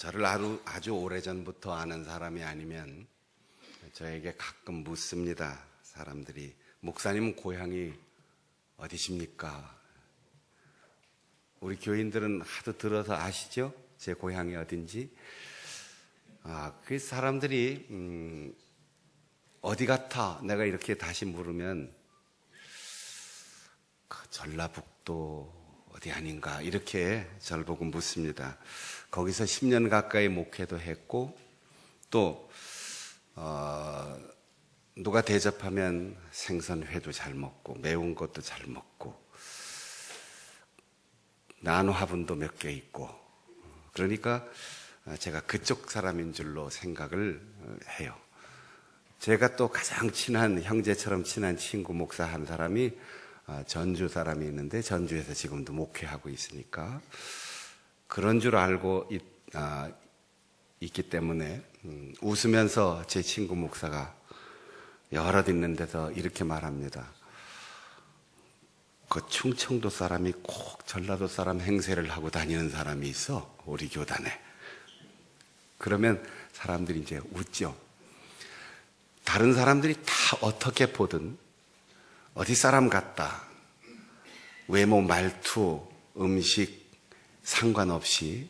저를 아주 오래전부터 아는 사람이 아니면 저에게 가끔 묻습니다. 사람들이, 목사님 고향이 어디십니까? 우리 교인들은 하도 들어서 아시죠? 제 고향이 어딘지. 그 사람들이 어디 같아? 내가 이렇게 다시 물으면 전라북도 어디 아닌가 이렇게 저를 보고 묻습니다. 거기서 10년 가까이 목회도 했고 또 누가 대접하면 생선회도 잘 먹고 매운 것도 잘 먹고 난화분도 몇 개 있고, 그러니까 제가 그쪽 사람인 줄로 생각을 해요. 제가 또 가장 친한, 형제처럼 친한 친구 목사 한 사람이 전주 사람이 있는데 전주에서 지금도 목회하고 있으니까 그런 줄 알고 있기 때문에 웃으면서 제 친구 목사가 여럿 있는 데서 이렇게 말합니다. 그 충청도 사람이 꼭 전라도 사람 행세를 하고 다니는 사람이 있어, 우리 교단에. 그러면 사람들이 이제 웃죠. 다른 사람들이 다 어떻게 보든 어디 사람 같다, 외모, 말투, 음식 상관없이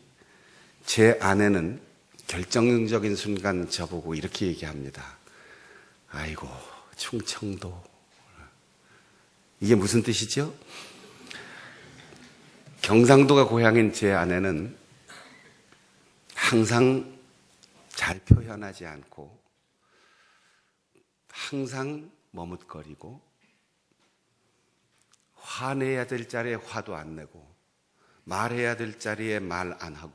제 아내는 결정적인 순간 저보고 이렇게 얘기합니다. 아이고, 충청도. 이게 무슨 뜻이죠? 경상도가 고향인 제 아내는 항상 잘 표현하지 않고 항상 머뭇거리고 화내야 될 자리에 화도 안 내고 말해야 될 자리에 말 안 하고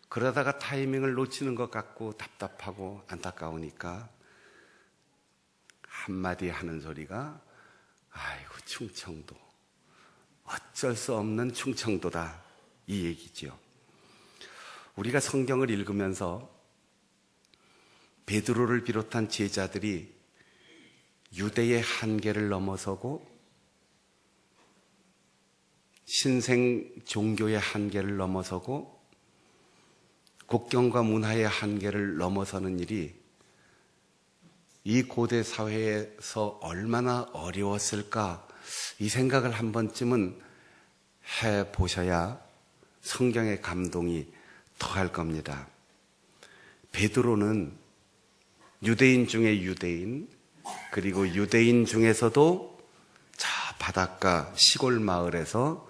그러다가 타이밍을 놓치는 것 같고 답답하고 안타까우니까 한마디 하는 소리가 아이고, 충청도. 어쩔 수 없는 충청도다. 이 얘기죠. 우리가 성경을 읽으면서 베드로를 비롯한 제자들이 유대의 한계를 넘어서고 신생 종교의 한계를 넘어서고 국경과 문화의 한계를 넘어서는 일이 이 고대 사회에서 얼마나 어려웠을까, 이 생각을 한 번쯤은 해보셔야 성경의 감동이 더할 겁니다. 베드로는 유대인 중에 유대인, 그리고 유대인 중에서도 저 바닷가 시골 마을에서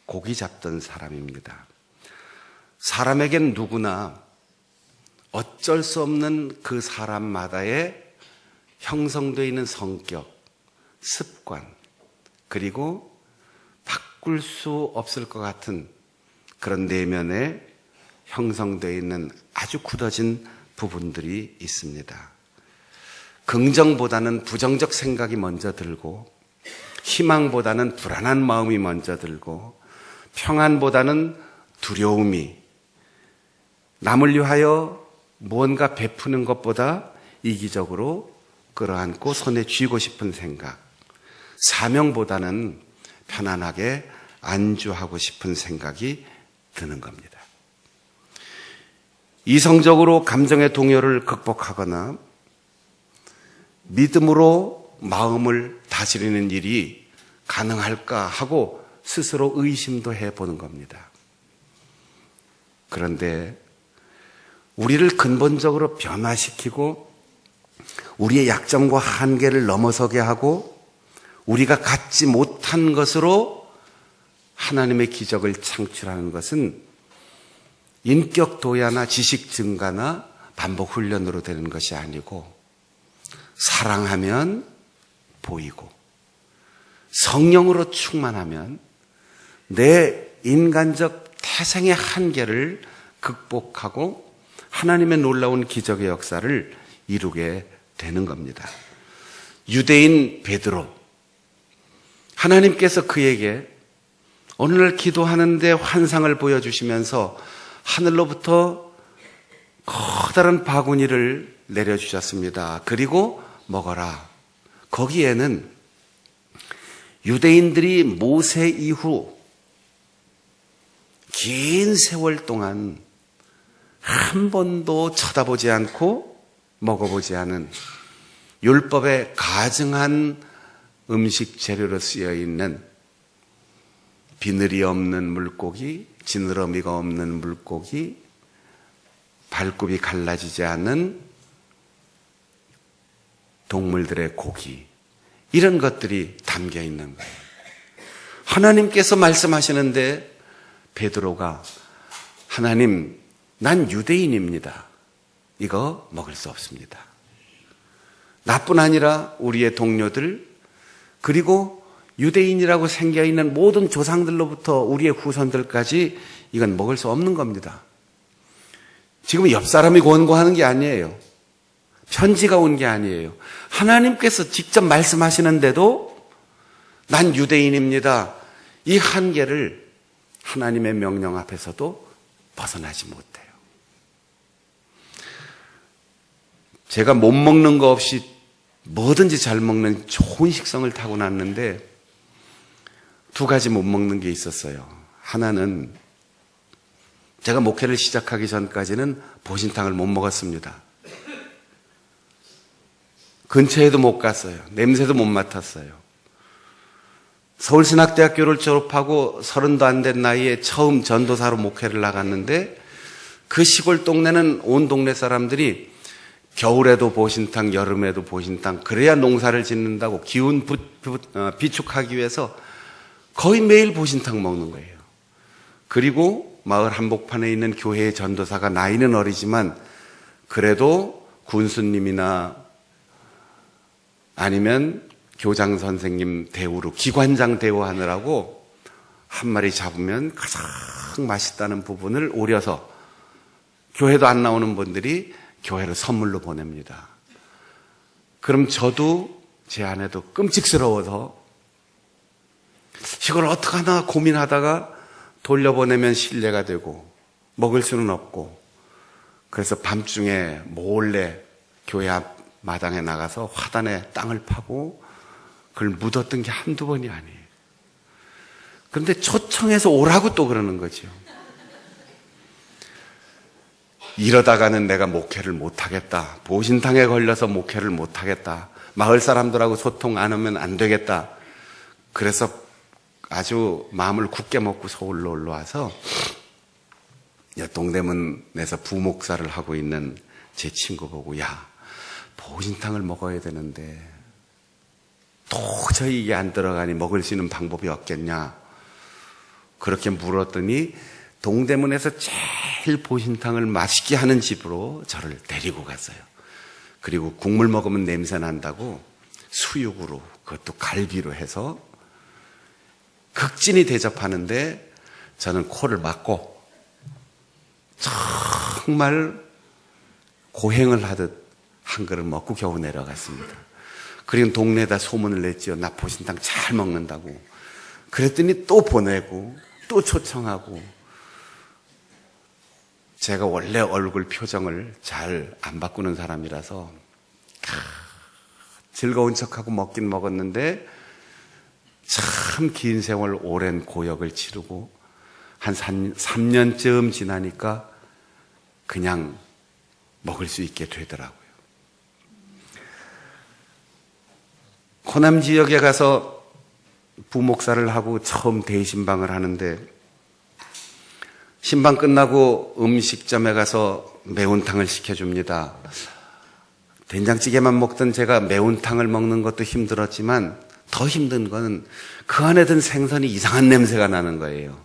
고기 잡던 사람입니다. 사람에겐 누구나 어쩔 수 없는 그 사람마다의 형성되어 있는 성격, 습관, 그리고 바꿀 수 없을 것 같은 그런 내면에 형성되어 있는 아주 굳어진 부분들이 있습니다. 긍정보다는 부정적 생각이 먼저 들고, 희망보다는 불안한 마음이 먼저 들고, 평안보다는 두려움이, 남을 위하여 무언가 베푸는 것보다 이기적으로 끌어안고 손에 쥐고 싶은 생각, 사명보다는 편안하게 안주하고 싶은 생각이 드는 겁니다. 이성적으로 감정의 동요를 극복하거나 믿음으로 마음을 다스리는 일이 가능할까 하고 스스로 의심도 해보는 겁니다. 그런데 우리를 근본적으로 변화시키고 우리의 약점과 한계를 넘어서게 하고 우리가 갖지 못한 것으로 하나님의 기적을 창출하는 것은 인격 도야나 지식 증가나 반복 훈련으로 되는 것이 아니고 사랑하면 보이고 성령으로 충만하면 내 인간적 태생의 한계를 극복하고 하나님의 놀라운 기적의 역사를 이루게 되는 겁니다. 유대인 베드로, 하나님께서 그에게 어느 날 기도하는데 환상을 보여주시면서 하늘로부터 커다란 바구니를 내려주셨습니다. 그리고 먹어라. 거기에는 유대인들이 모세 이후 긴 세월 동안 한 번도 쳐다보지 않고 먹어보지 않은 율법에 가증한 음식 재료로 쓰여 있는 비늘이 없는 물고기, 지느러미가 없는 물고기, 발굽이 갈라지지 않는 동물들의 고기, 이런 것들이 담겨 있는 거예요. 하나님께서 말씀하시는데 베드로가 하나님, 난 유대인입니다. 이거 먹을 수 없습니다. 나뿐 아니라 우리의 동료들, 그리고 유대인이라고 생겨있는 모든 조상들로부터 우리의 후손들까지 이건 먹을 수 없는 겁니다. 지금 옆 사람이 권고하는 게 아니에요. 편지가 온 게 아니에요. 하나님께서 직접 말씀하시는데도 난 유대인입니다. 이 한계를 하나님의 명령 앞에서도 벗어나지 못해요. 제가 못 먹는 거 없이 뭐든지 잘 먹는 좋은 식성을 타고났는데 두 가지 못 먹는 게 있었어요. 하나는 제가 목회를 시작하기 전까지는 보신탕을 못 먹었습니다. 근처에도 못 갔어요. 냄새도 못 맡았어요. 서울신학대학교를 졸업하고 30도 안 된 나이에 처음 전도사로 목회를 나갔는데 그 시골 동네는 온 동네 사람들이 겨울에도 보신탕, 여름에도 보신탕, 그래야 농사를 짓는다고 기운 비축하기 위해서 거의 매일 보신탕 먹는 거예요. 그리고 마을 한복판에 있는 교회의 전도사가 나이는 어리지만 그래도 군수님이나 아니면 교장 선생님 대우로 기관장 대우하느라고 한 마리 잡으면 가장 맛있다는 부분을 오려서 교회도 안 나오는 분들이 교회로 선물로 보냅니다. 그럼 저도 제 아내도 끔찍스러워서 이걸 어떡하나 고민하다가 돌려보내면 신뢰가 되고 먹을 수는 없고, 그래서 밤중에 몰래 교회 앞 마당에 나가서 화단에 땅을 파고 그걸 묻었던 게 한두 번이 아니에요. 그런데 초청해서 오라고 또 그러는 거죠. 이러다가는 내가 목회를 못하겠다. 보신탕에 걸려서 목회를 못하겠다. 마을 사람들하고 소통 안 하면 안 되겠다. 그래서 아주 마음을 굳게 먹고 서울로 올라와서 동대문에서 부목사를 하고 있는 제 친구 보고, 야, 보신탕을 먹어야 되는데 도저히 이게 안 들어가니 먹을 수 있는 방법이 없겠냐. 그렇게 물었더니 동대문에서 제일 보신탕을 맛있게 하는 집으로 저를 데리고 갔어요. 그리고 국물 먹으면 냄새 난다고 수육으로, 그것도 갈비로 해서 극진히 대접하는데 저는 코를 막고 정말 고행을 하듯 한 그릇 먹고 겨우 내려갔습니다. 그리고 동네에다 소문을 냈죠. 나 보신탕 잘 먹는다고. 그랬더니 또 보내고 또 초청하고. 제가 원래 얼굴 표정을 잘 안 바꾸는 사람이라서 즐거운 척하고 먹긴 먹었는데 참 긴 세월 오랜 고역을 치르고 한 3년쯤 지나니까 그냥 먹을 수 있게 되더라고요. 호남 지역에 가서 부목사를 하고 처음 대신방을 하는데 신방 끝나고 음식점에 가서 매운탕을 시켜줍니다. 된장찌개만 먹던 제가 매운탕을 먹는 것도 힘들었지만 더 힘든 건 그 안에 든 생선이 이상한 냄새가 나는 거예요.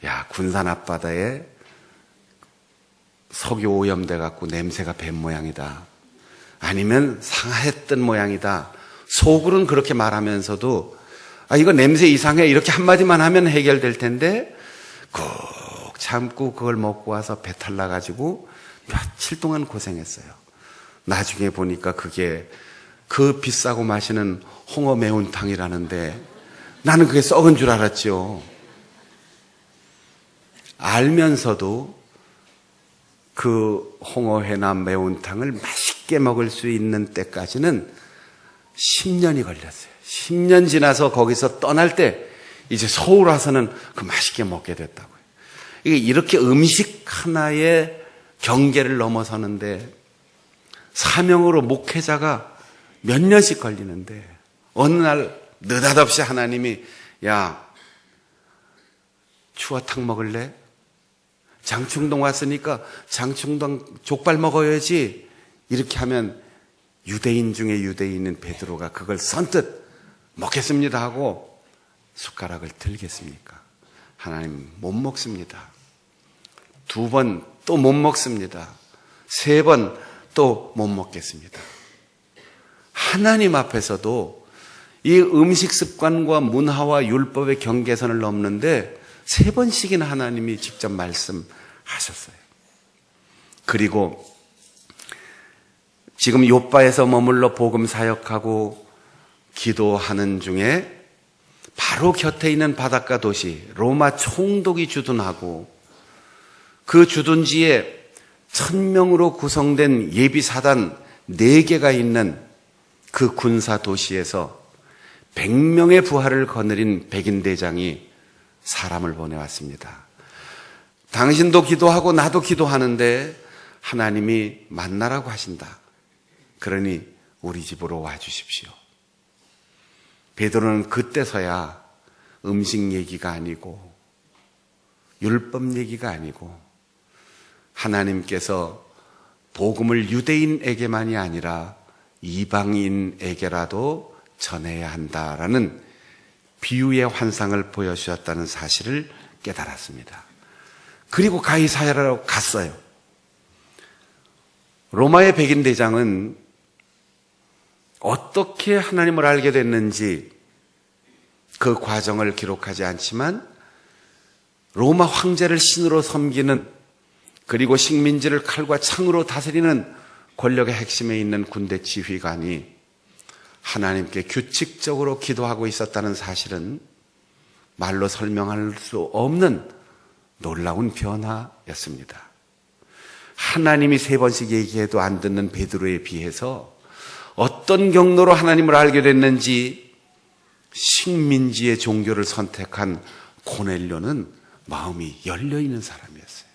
야, 군산 앞바다에 석유 오염돼 갖고 냄새가 뱀 모양이다. 아니면 상하했던 모양이다. 속으로는 그렇게 말하면서도 아, 이거 냄새 이상해. 이렇게 한마디만 하면 해결될 텐데 꼭 참고 그걸 먹고 와서 배탈 나가지고 며칠 동안 고생했어요. 나중에 보니까 그게 그 비싸고 마시는 홍어 매운탕이라는데 나는 그게 썩은 줄 알았죠. 알면서도 그 홍어회나 매운탕을 맛있게 먹을 수 있는 때까지는 10년이 걸렸어요. 10년 지나서 거기서 떠날 때 이제 서울 와서는 그 맛있게 먹게 됐다고요. 이게 이렇게 음식 하나에 경계를 넘어서는데 사명으로 목회자가 몇 년씩 걸리는데 어느 날 느닷없이 하나님이 야, 추어탕 먹을래? 장충동 왔으니까 장충동 족발 먹어야지. 이렇게 하면 유대인 중에 유대인인 베드로가 그걸 선뜻 먹겠습니다 하고 숟가락을 들겠습니까? 하나님 못 먹습니다. 2번 또 못 먹습니다. 3번 또 못 먹겠습니다. 하나님 앞에서도 이 음식 습관과 문화와 율법의 경계선을 넘는데 3번씩이나 하나님이 직접 말씀하셨어요. 그리고 지금 요바에서 머물러 복음 사역하고 기도하는 중에 바로 곁에 있는 바닷가 도시 로마 총독이 주둔하고 그 주둔지에 1000명으로 구성된 예비사단 4개가 있는 그 군사 도시에서 100명의 부하를 거느린 백인대장이 사람을 보내왔습니다. 당신도 기도하고 나도 기도하는데 하나님이 만나라고 하신다. 그러니 우리 집으로 와주십시오. 베드로는 그때서야 음식 얘기가 아니고 율법 얘기가 아니고 하나님께서 복음을 유대인에게만이 아니라 이방인에게라도 전해야 한다라는 비유의 환상을 보여주셨다는 사실을 깨달았습니다. 그리고 가이사랴로 갔어요. 로마의 백인대장은 어떻게 하나님을 알게 됐는지 그 과정을 기록하지 않지만 로마 황제를 신으로 섬기는 그리고 식민지를 칼과 창으로 다스리는 권력의 핵심에 있는 군대 지휘관이 하나님께 규칙적으로 기도하고 있었다는 사실은 말로 설명할 수 없는 놀라운 변화였습니다. 하나님이 3번씩 얘기해도 안 듣는 베드로에 비해서 어떤 경로로 하나님을 알게 됐는지 식민지의 종교를 선택한 고넬료는 마음이 열려있는 사람이었어요.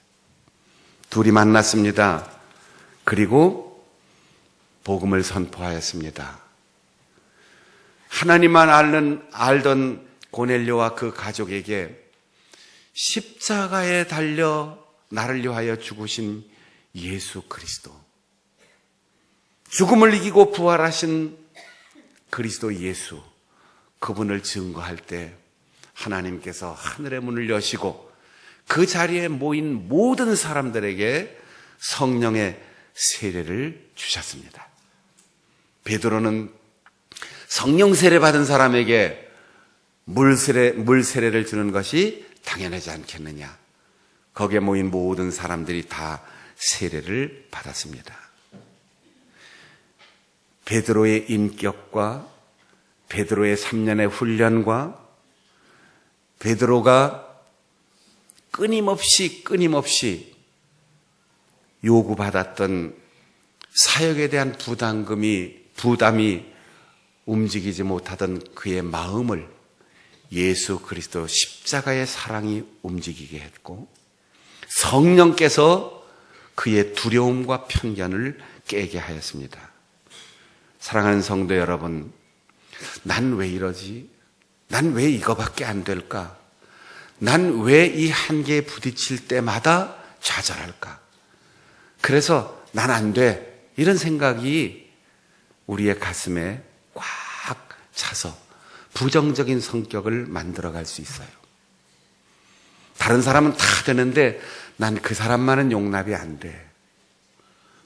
둘이 만났습니다. 그리고 복음을 선포하였습니다. 하나님만 알던 고넬료와 그 가족에게 십자가에 달려 나를 위하여 죽으신 예수 그리스도, 죽음을 이기고 부활하신 그리스도 예수, 그분을 증거할 때 하나님께서 하늘의 문을 여시고 그 자리에 모인 모든 사람들에게 성령의 세례를 주셨습니다. 베드로는 성령 세례 받은 사람에게 물 세례를 주는 것이 당연하지 않겠느냐. 거기에 모인 모든 사람들이 다 세례를 받았습니다. 베드로의 인격과 베드로의 3년의 훈련과 베드로가 끊임없이 요구받았던 사역에 대한 부담이 움직이지 못하던 그의 마음을 예수 그리스도 십자가의 사랑이 움직이게 했고 성령께서 그의 두려움과 편견을 깨게 하였습니다. 사랑하는 성도 여러분, 난 왜 이러지? 난 왜 이거밖에 안 될까? 난 왜 이 한계에 부딪힐 때마다 좌절할까? 그래서 난 안 돼. 이런 생각이 우리의 가슴에 꽉 차서 부정적인 성격을 만들어갈 수 있어요. 다른 사람은 다 되는데 난 그 사람만은 용납이 안 돼.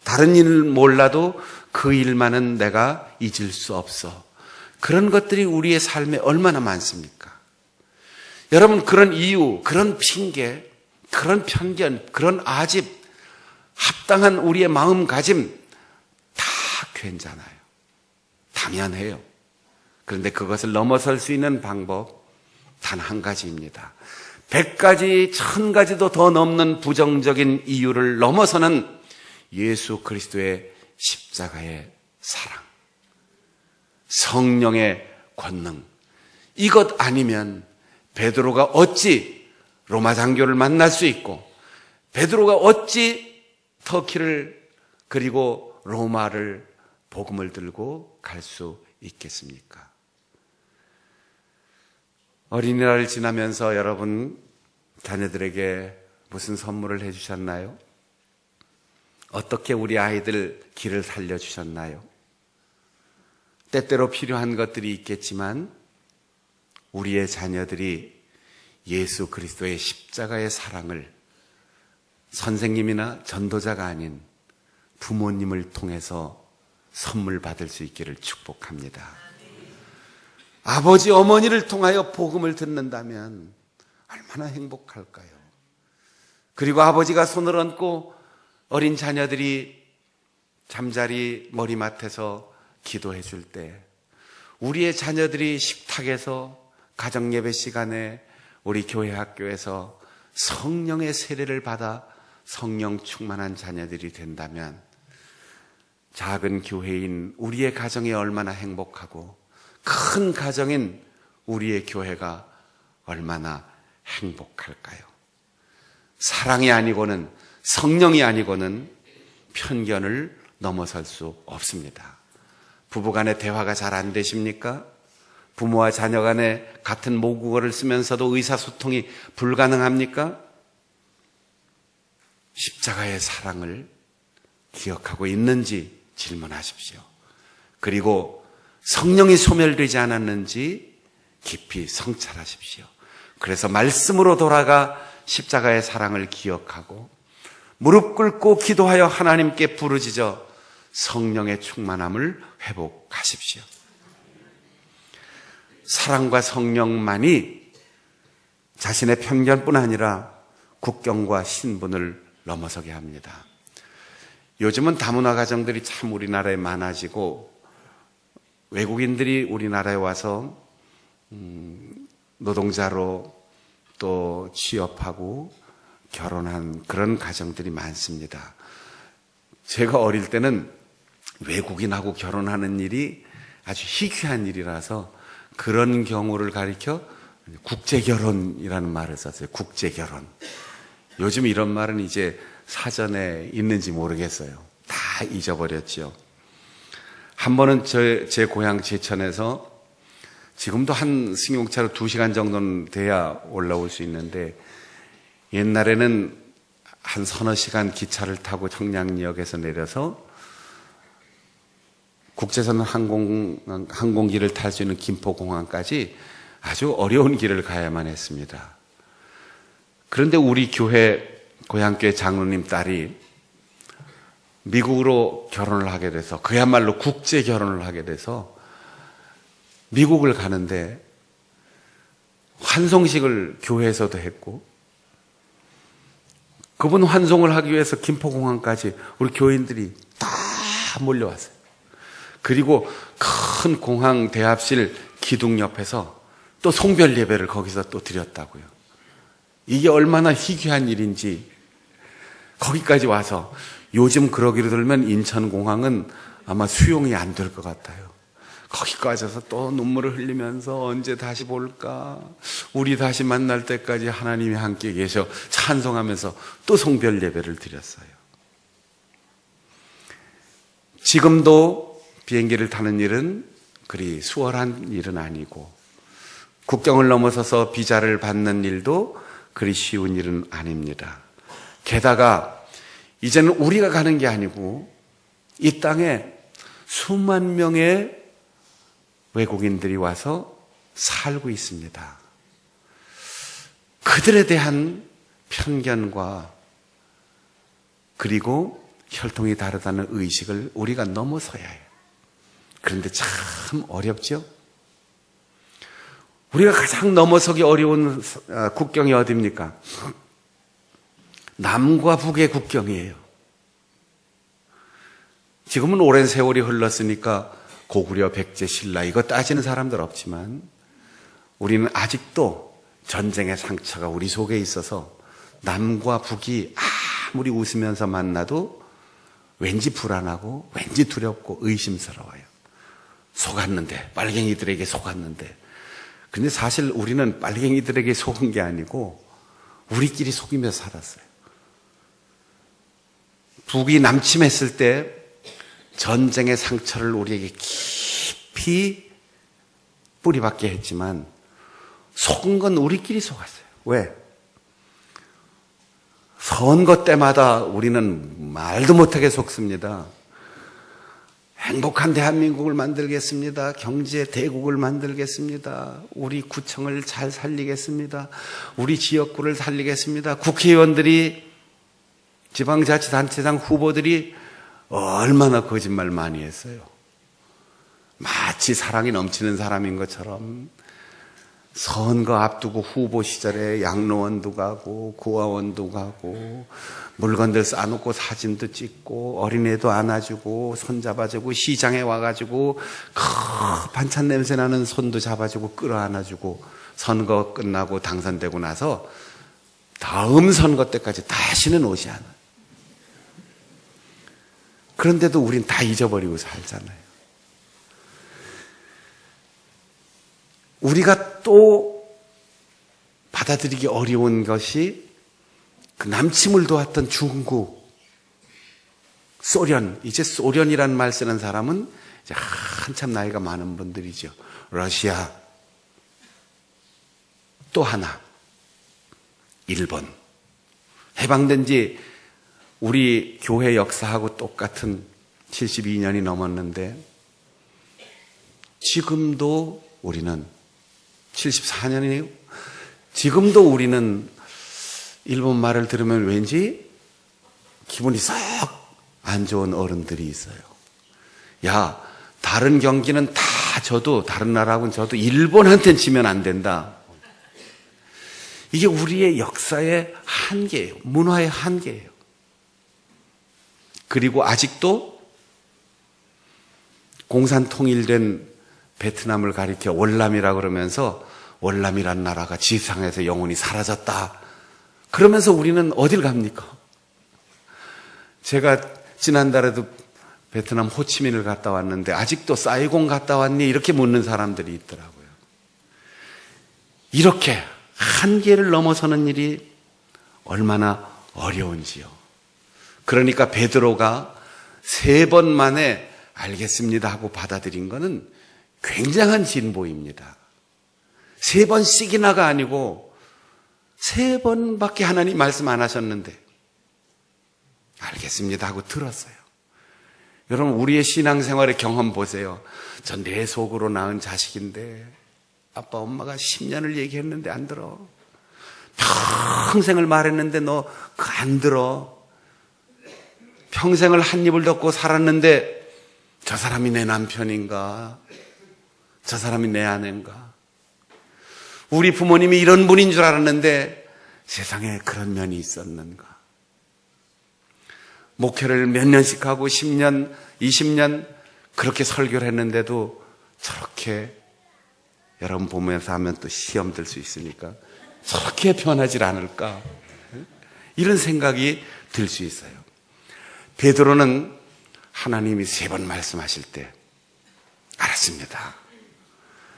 다른 일 몰라도 그 일만은 내가 잊을 수 없어. 그런 것들이 우리의 삶에 얼마나 많습니까? 여러분, 그런 이유, 그런 핑계, 그런 편견, 그런 아집, 합당한 우리의 마음가짐 다 괜찮아요. 당연해요. 그런데 그것을 넘어설 수 있는 방법 단 한 가지입니다. 100가지, 1000가지도 더 넘는 부정적인 이유를 넘어서는 예수 그리스도의 십자가의 사랑, 성령의 권능, 이것 아니면 베드로가 어찌 로마 장교를 만날 수 있고 베드로가 어찌 터키를 그리고 로마를 복음을 들고 갈 수 있겠습니까? 어린이날을 지나면서 여러분 자녀들에게 무슨 선물을 해주셨나요? 어떻게 우리 아이들 길을 살려주셨나요? 때때로 필요한 것들이 있겠지만 우리의 자녀들이 예수 그리스도의 십자가의 사랑을 선생님이나 전도자가 아닌 부모님을 통해서 선물 받을 수 있기를 축복합니다. 아버지, 어머니를 통하여 복음을 듣는다면 얼마나 행복할까요? 그리고 아버지가 손을 얹고 어린 자녀들이 잠자리 머리맡에서 기도해 줄 때, 우리의 자녀들이 식탁에서 가정예배 시간에 우리 교회 학교에서 성령의 세례를 받아 성령 충만한 자녀들이 된다면 작은 교회인 우리의 가정이 얼마나 행복하고 큰 가정인 우리의 교회가 얼마나 행복할까요? 사랑이 아니고는, 성령이 아니고는 편견을 넘어설 수 없습니다. 부부간의 대화가 잘 안 되십니까? 부모와 자녀 간에 같은 모국어를 쓰면서도 의사소통이 불가능합니까? 십자가의 사랑을 기억하고 있는지 질문하십시오. 그리고 성령이 소멸되지 않았는지 깊이 성찰하십시오. 그래서 말씀으로 돌아가 십자가의 사랑을 기억하고 무릎 꿇고 기도하여 하나님께 부르짖어 성령의 충만함을 회복하십시오. 사랑과 성령만이 자신의 편견뿐 아니라 국경과 신분을 넘어서게 합니다. 요즘은 다문화 가정들이 참 우리나라에 많아지고 외국인들이 우리나라에 와서 노동자로 또 취업하고 결혼한 그런 가정들이 많습니다. 제가 어릴 때는 외국인하고 결혼하는 일이 아주 희귀한 일이라서 그런 경우를 가리켜 국제결혼이라는 말을 썼어요. 국제결혼. 요즘 이런 말은 이제 사전에 있는지 모르겠어요. 다 잊어버렸죠. 한 번은 제 고향 제천에서, 지금도 한 승용차로 2시간 정도는 돼야 올라올 수 있는데, 옛날에는 한 서너 시간 기차를 타고 청량리역에서 내려서 국제선 항공기를 탈 수 있는 김포공항까지 아주 어려운 길을 가야만 했습니다. 그런데 우리 교회, 고향교회 장로님 딸이 미국으로 결혼을 하게 돼서, 그야말로 국제 결혼을 하게 돼서 미국을 가는데 환송식을 교회에서도 했고, 그분 환송을 하기 위해서 김포공항까지 우리 교인들이 다 몰려왔어요. 그리고 큰 공항 대합실 기둥 옆에서 또 송별 예배를 거기서 또 드렸다고요. 이게 얼마나 희귀한 일인지 거기까지 와서, 요즘 그러기로 들면 인천공항은 아마 수용이 안 될 것 같아요. 거기까지 와서 또 눈물을 흘리면서 언제 다시 볼까, 우리 다시 만날 때까지 하나님이 함께 계셔 찬송하면서 또 송별 예배를 드렸어요. 지금도 비행기를 타는 일은 그리 수월한 일은 아니고, 국경을 넘어서서 비자를 받는 일도 그리 쉬운 일은 아닙니다. 게다가 이제는 우리가 가는 게 아니고 이 땅에 수만 명의 외국인들이 와서 살고 있습니다. 그들에 대한 편견과 그리고 혈통이 다르다는 의식을 우리가 넘어서야 해요. 그런데 참 어렵죠? 우리가 가장 넘어서기 어려운 국경이 어디입니까? 남과 북의 국경이에요. 지금은 오랜 세월이 흘렀으니까 고구려, 백제, 신라 이거 따지는 사람들 없지만 우리는 아직도 전쟁의 상처가 우리 속에 있어서 남과 북이 아무리 웃으면서 만나도 왠지 불안하고 왠지 두렵고 의심스러워요. 속았는데, 빨갱이들에게 속았는데. 근데 사실 우리는 빨갱이들에게 속은 게 아니고 우리끼리 속이며 살았어요. 북이 남침했을 때 전쟁의 상처를 우리에게 깊이 뿌리박게 했지만 속은 건 우리끼리 속았어요. 왜? 선거 때마다 우리는 말도 못하게 속습니다. 행복한 대한민국을 만들겠습니다. 경제 대국을 만들겠습니다. 우리 구청을 잘 살리겠습니다. 우리 지역구를 살리겠습니다. 국회의원들이, 지방자치단체장 후보들이 얼마나 거짓말 많이 했어요. 마치 사랑이 넘치는 사람인 것처럼 선거 앞두고 후보 시절에 양로원도 가고 고아원도 가고 물건들 쌓아놓고 사진도 찍고 어린애도 안아주고 손잡아주고 시장에 와가지고 반찬 냄새 나는 손도 잡아주고 끌어안아주고 선거 끝나고 당선되고 나서 다음 선거 때까지 다시는 오지 않아요. 그런데도 우린 다 잊어버리고 살잖아요. 우리가 또 받아들이기 어려운 것이 그 남침을 도왔던 중국, 소련, 이제 소련이라는 말 쓰는 사람은 이제 한참 나이가 많은 분들이죠. 러시아, 또 하나, 일본. 해방된 지 우리 교회 역사하고 똑같은 72년이 넘었는데 지금도 우리는 74년이네요. 지금도 우리는 일본 말을 들으면 왠지 기분이 썩 안 좋은 어른들이 있어요. 야, 다른 경기는 다 져도, 다른 나라하고는 져도 일본한테는 지면 안 된다. 이게 우리의 역사의 한계예요. 문화의 한계예요. 그리고 아직도 공산 통일된 베트남을 가리켜 월남이라 그러면서 월남이란 나라가 지상에서 영원히 사라졌다. 그러면서 우리는 어딜 갑니까? 제가 지난달에도 베트남 호치민을 갔다 왔는데 아직도 사이공 갔다 왔니? 이렇게 묻는 사람들이 있더라고요. 이렇게 한계를 넘어서는 일이 얼마나 어려운지요. 그러니까 베드로가 3번 만에 알겠습니다 하고 받아들인 것은 굉장한 진보입니다. 3번씩이나가 아니고 3번밖에 하나님 말씀 안 하셨는데 알겠습니다 하고 들었어요. 여러분, 우리의 신앙생활의 경험 보세요. 전 내 속으로 낳은 자식인데 아빠 엄마가 10년을 얘기했는데 안 들어. 평생을 말했는데 너 그거 안 들어. 평생을 한 입을 덮고 살았는데 저 사람이 내 남편인가? 저 사람이 내 아내인가? 우리 부모님이 이런 분인 줄 알았는데 세상에 그런 면이 있었는가? 목회를 몇 년씩 하고 10년, 20년 그렇게 설교를 했는데도 저렇게, 여러분 보면서 하면 또 시험 들 수 있으니까 저렇게 변하질 않을까? 이런 생각이 들 수 있어요. 베드로는 하나님이 3번 말씀하실 때 알았습니다.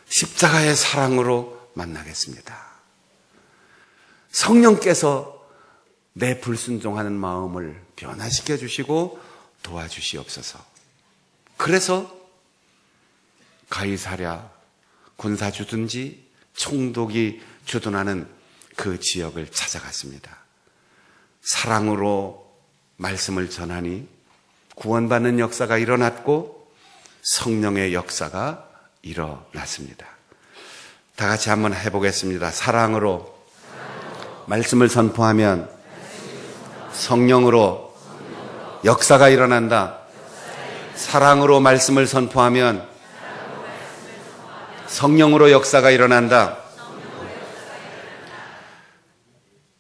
십자가의 사랑으로 만나겠습니다. 성령께서 내 불순종하는 마음을 변화시켜 주시고 도와주시옵소서. 그래서 가이사랴 군사주둔지 총독이 주둔하는 그 지역을 찾아갔습니다. 사랑으로 말씀을 전하니 구원받는 역사가 일어났고 성령의 역사가 일어났습니다. 다 같이 한번 해보겠습니다. 사랑으로 말씀을 선포하면 성령으로 역사가 일어난다. 사랑으로 말씀을 선포하면 성령으로 역사가 일어난다.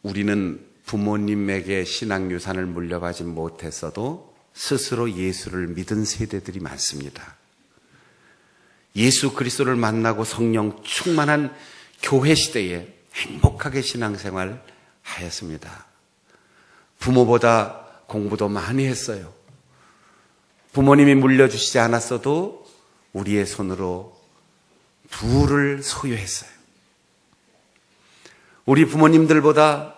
우리는 부모님에게 신앙유산을 물려받지 못했어도 스스로 예수를 믿은 세대들이 많습니다. 예수 그리스도를 만나고 성령 충만한 교회 시대에 행복하게 신앙생활 하였습니다. 부모보다 공부도 많이 했어요. 부모님이 물려주시지 않았어도 우리의 손으로 부를 소유했어요. 우리 부모님들보다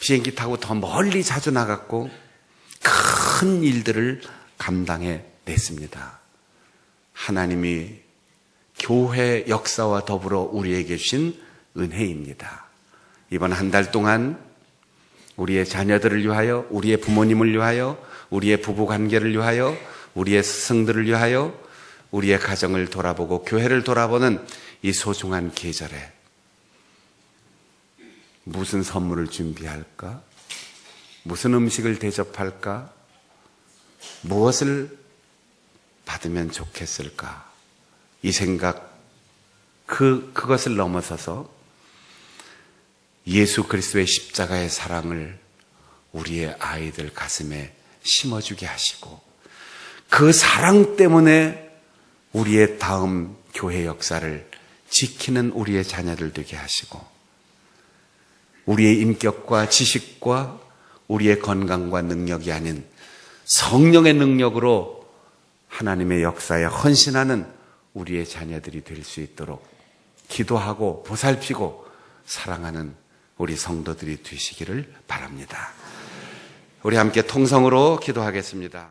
비행기 타고 더 멀리 자주 나갔고 큰 일들을 감당해 냈습니다. 하나님이 교회 역사와 더불어 우리에게 주신 은혜입니다. 이번 한 달 동안 우리의 자녀들을 위하여, 우리의 부모님을 위하여, 우리의 부부관계를 위하여, 우리의 스승들을 위하여, 우리의 가정을 돌아보고 교회를 돌아보는 이 소중한 계절에 무슨 선물을 준비할까? 무슨 음식을 대접할까? 무엇을 받으면 좋겠을까? 이 생각, 그것을 넘어서서 예수 그리스도의 십자가의 사랑을 우리의 아이들 가슴에 심어주게 하시고, 그 사랑 때문에 우리의 다음 교회 역사를 지키는 우리의 자녀들 되게 하시고, 우리의 인격과 지식과 우리의 건강과 능력이 아닌 성령의 능력으로 하나님의 역사에 헌신하는 우리의 자녀들이 될 수 있도록 기도하고 보살피고 사랑하는 우리 성도들이 되시기를 바랍니다. 우리 함께 통성으로 기도하겠습니다.